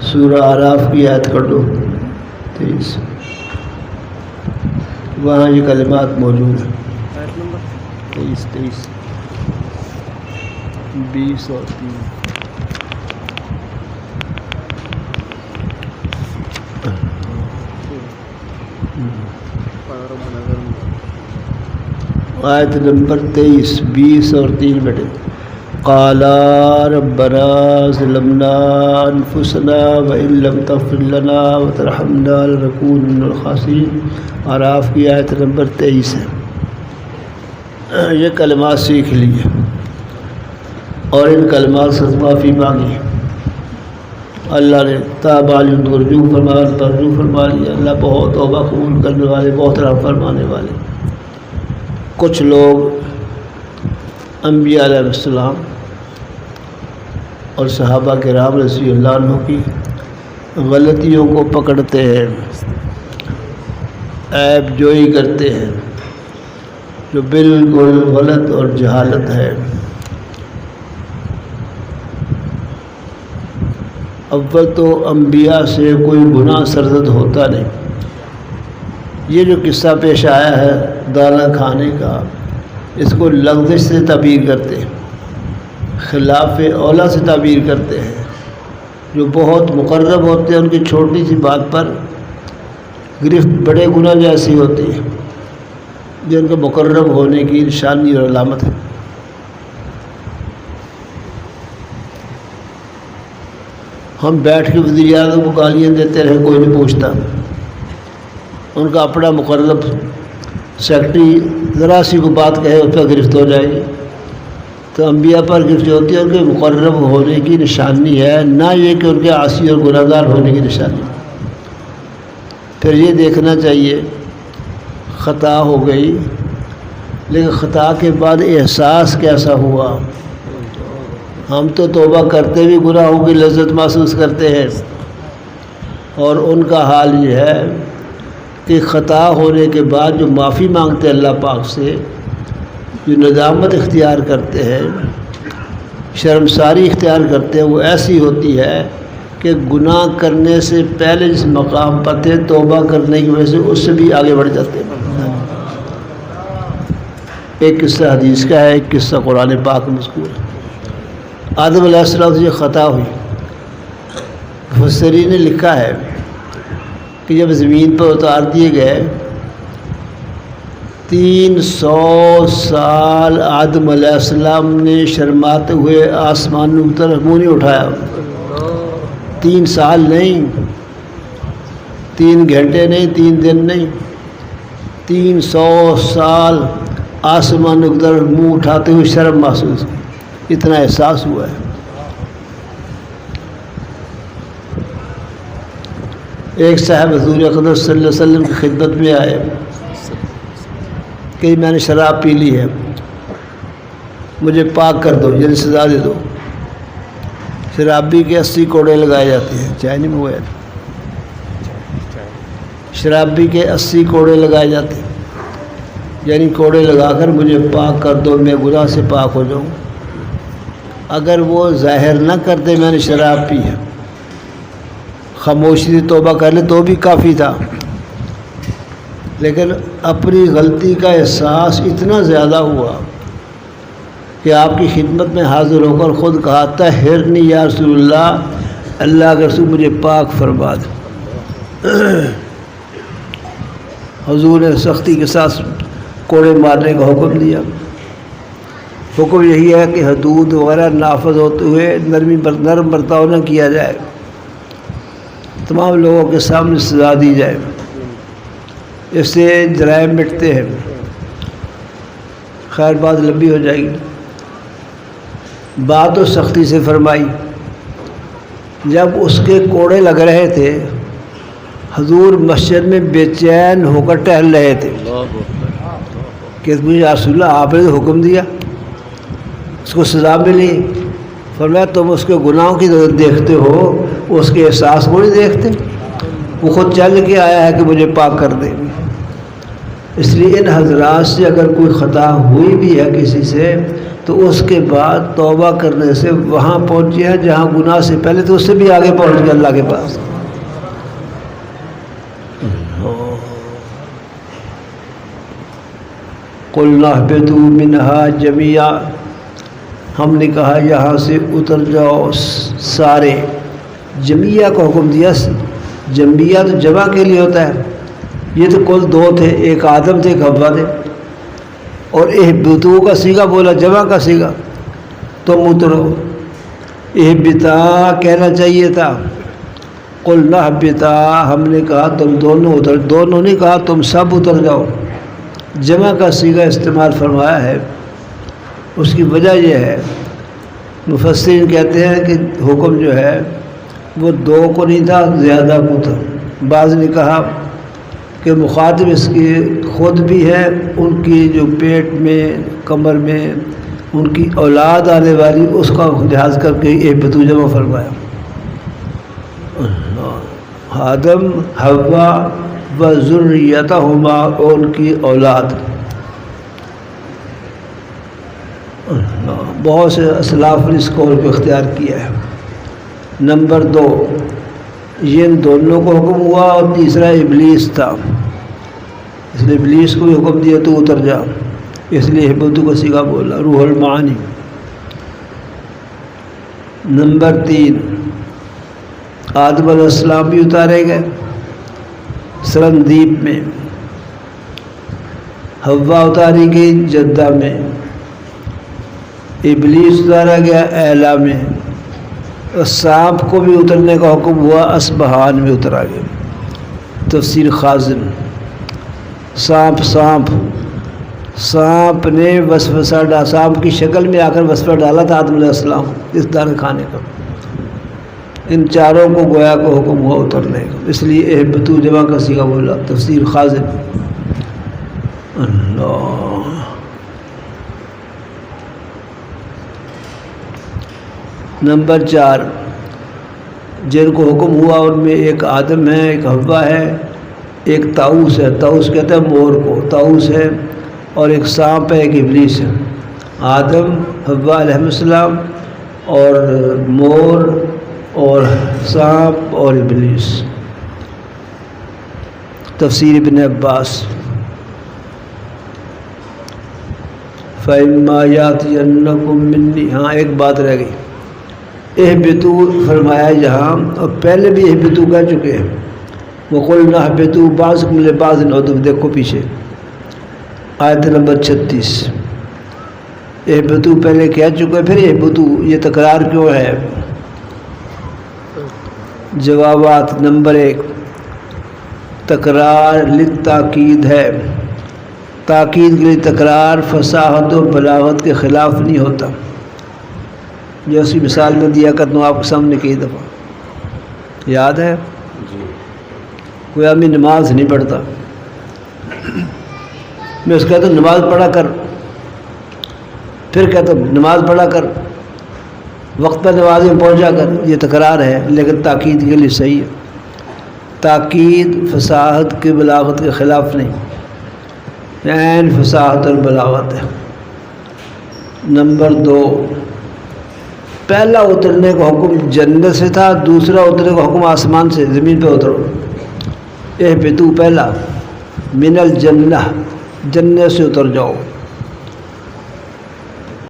سورہ اعراف کی آیت کر دو 23، وہاں یہ کلمات موجود ہیں۔ 23 20 اور 3۔ آیت نمبر 23 20 اور 3 بیٹے۔ قالا ربنا ظلمنا انفسنا وان لم تغفر لنا وترحمنا لنكونن من الخاسرین۔ اعراف کی آیت نمبر 23 ہے۔ یہ کلمات سیکھ لیے اور ان کلمات سے معافی مانگی۔ اللہ نے تاب علیہم رجوع فرما لیا۔ اللہ بہت توبہ قبول کرنے والے، بہت رحم فرمانے والے۔ کچھ لوگ انبیاء علیہ السلام اور صحابہ کرام رضی اللہ عنہ کی غلطیوں کو پکڑتے ہیں، عیب جوئی کرتے ہیں، جو بالکل غلط اور جہالت ہے۔ اول تو انبیاء سے کوئی گناہ سرزد ہوتا نہیں۔ یہ جو قصہ پیش آیا ہے دانا کھانے کا، اس کو لغزش سے تعبیر کرتے ہیں، خلاف اولا سے تعبیر کرتے ہیں۔ جو بہت مقرب ہوتے ہیں ان کی چھوٹی سی بات پر گرفت بڑے گناہ جیسی ہوتی ہے، جو ان کے مقرب ہونے کی نشانی اور علامت ہے۔ ہم بیٹھ کے وزیر اعظم کو گالیاں دیتے رہے، کوئی نہیں پوچھتا۔ ان کا اپنا مقرب سیکرٹری ذرا سی کو بات کہے اس پر گرفت ہو جائے گی۔ تو انبیاء پر گرفت ہوتی ہے ان کے مقرب ہونے کی نشانی ہے، نہ یہ کہ ان کے عاصی اور گناہ گار ہونے کی نشانی۔ پھر یہ دیکھنا چاہیے خطا ہو گئی، لیکن خطا کے بعد احساس کیسا ہوا۔ ہم تو توبہ کرتے بھی گناہوں کی لذت محسوس کرتے ہیں، اور ان کا حال یہ ہے کہ خطا ہونے کے بعد جو معافی مانگتے ہیں اللہ پاک سے، جو ندامت اختیار کرتے ہیں، شرمساری اختیار کرتے ہیں، وہ ایسی ہوتی ہے کہ گناہ کرنے سے پہلے جس مقام پر تھے توبہ کرنے کی وجہ سے اس سے بھی آگے بڑھ جاتے ہیں۔ ایک قصہ حدیث کا ہے، ایک قصہ قرآن پاک میں مذکور ہے۔ آدم علیہ السلام سے یہ خطا ہوئی۔ مفسرین نے لکھا ہے کہ جب زمین پر اتار دیے گئے 300 سال آدم علیہ السلام نے شرماتے ہوئے آسمانوں کی طرف منہ نہیں اٹھایا۔ 3 سال نہیں، 3 گھنٹے نہیں، 3 دن نہیں، 300 سال آسمانوں کی طرف منہ اٹھاتے ہوئے شرم محسوس کی، اتنا احساس ہوا ہے۔ ایک صاحب حضور اقدس صلی اللہ علیہ وسلم کی خدمت میں آئے کہ میں نے شراب پی لی ہے، مجھے پاک کر دو، یعنی سزا دے دو۔ شرابی کے 80 کوڑے لگائے جاتے ہیں، چائے نہیں ہوا ہے، شرابی کے 80 کوڑے لگائے جاتے ہیں، یعنی کوڑے لگا کر مجھے پاک کر دو، میں گناہ سے پاک ہو جاؤں۔ اگر وہ ظاہر نہ کرتے میں نے شراب پی ہے، خاموشی سے توبہ کر لے تو بھی کافی تھا، لیکن اپنی غلطی کا احساس اتنا زیادہ ہوا کہ آپ کی خدمت میں حاضر ہو کر خود کہا طہرنی یا رسول اللہ، اللہ کے رسول مجھے پاک فرما دو۔ حضور نے سختی کے ساتھ کوڑے مارنے کا حکم دیا۔ حکم یہی ہے کہ حدود وغیرہ نافذ ہوتے ہوئے نرم برتاؤ نہ کیا جائے، تمام لوگوں کے سامنے سزا دی جائے، اس سے جرائم مٹتے ہیں۔ خیر بات لمبی ہو جائے گی۔ بات تو سختی سے فرمائی۔ جب اس کے کوڑے لگ رہے تھے، حضور مسجد میں بے چین ہو کر ٹہل رہے تھے کہ مجھے رسول اللہ آپ نے حکم دیا، اس کو سزا ملی۔ فرمایا تم اس کے گناہوں کی دیکھتے ہو، اس کے احساس کو نہیں دیکھتے؟ وہ خود چل کے آیا ہے کہ مجھے پاک کر دے۔ اس لیے ان حضرات سے اگر کوئی خطا ہوئی بھی ہے کسی سے تو اس کے بعد توبہ کرنے سے وہاں پہنچے ہیں جہاں گناہ سے پہلے تو اس سے بھی آگے پہنچ گئے اللہ کے پاس. قُلْنَا اهْبِطُوا مِنْهَا جَمِيعًا، ہم نے کہا یہاں سے اتر جاؤ سارے. جمیعہ کا حکم دیا. جمیعہ تو جمع کے لیے ہوتا ہے. یہ تو کل دو تھے، ایک آدم تھے ایک حوا تھے. اور اہبطوا کا صیغہ بولا، جمع کا صیغہ. تم اترو. اہبطا کہنا چاہیے تھا. قُلْنَا اهْبِطَا، ہم نے کہا تم دونوں اتر. دونوں نے کہا تم سب اتر جاؤ. جمع کا صیغہ استعمال فرمایا ہے. اس کی وجہ یہ ہے، مفسرین کہتے ہیں کہ حکم جو ہے وہ دو کو نہیں تھا، زیادہ کو تھا. بعض نے کہا کہ مخاطب اس کی خود بھی ہے، ان کی جو پیٹ میں کمر میں ان کی اولاد آنے والی، اس کا لحاظ کر کے اہبطوا جمع فرمایا. آدم، حوا و ذریتہما، اور ان کی اولاد. بہت سے اسلاف نے اس قول کو اختیار کیا ہے. نمبر 2، یہ ان دونوں کو حکم ہوا، اور تیسرا ابلیس تھا. اس لیے ابلیس کو بھی حکم دیا تو اتر جا، اس لیے اہبطوا کا صیغہ بولا. روح المعانی. نمبر 3، آدم علیہ السلام بھی اتارے گئے سرندیپ میں. حوا اتاری گئی جدہ میں. ابلیس اتارا گیا اعلیٰ میں. اور سانپ کو بھی اترنے کا حکم ہوا، اصبہان میں اترا گیا. تفسیر خازن. سانپ نے وسوسہ ڈالا، سانپ کی شکل میں آ کر وسوسہ ڈالا تھا آدم علیہ السلام اس دانے کھانے کا. ان چاروں کو گویا کو حکم ہوا اترنے کا، اس لیے اہبطوا جمع کا صیغہ بولا. تفسیر خازن. اللہ. نمبر 4، جن کو حکم ہوا ان میں ایک آدم ہے، ایک حوا ہے، ایک طاؤس ہے. طاؤس کہتے ہیں مور کو، طاؤس ہے. اور ایک سانپ ہے، ایک ابلیس ہے. آدم، حوا علیہ السلام، اور مور اور سانپ اور ابلیس. تفسیر ابن عباس. فَإِمَّا يَأْتِيَنَّكُم مِّنِّي، ہاں ایک بات رہ گئی. اہبطوا فرمایا یہاں، اور پہلے بھی اہبطوا کہہ چکے ہیں. وَقُلْنَا اهْبِطُوا بَعْضُكُمْ لِبَعْضٍ عَدُوٌّ، دیکھو پیچھے آیت نمبر 36. اہبطوا پہلے کہہ چکے، پھر اہبطوا، یہ تکرار کیوں ہے؟ جوابات. نمبر 1، تکرار للتاکید ہے. تاکید کے لیے تکرار فصاحت و بلاغت کے خلاف نہیں ہوتا. جو اسی مثال میں دیا کرتا ہوں آپ کے سامنے کئی دفعہ، یاد ہے؟ کوئی آدمی نماز نہیں پڑھتا، میں اس کہتا ہوں نماز پڑھا کر، پھر کہتا ہوں نماز پڑھا کر، وقت پر نماز میں پہنچا کر. یہ تکرار ہے، لیکن تاکید کے لیے صحیح ہے. تاکید فصاحت کی بلاغت کے خلاف نہیں، عین فصاحت اور بلاغت ہے. نمبر 2، پہلا اترنے کا حکم جنت سے تھا، دوسرا اترنے کا حکم آسمان سے، زمین پہ اترو. اہبطوا پہلا، من الجنہ، جنت سے اتر جاؤ.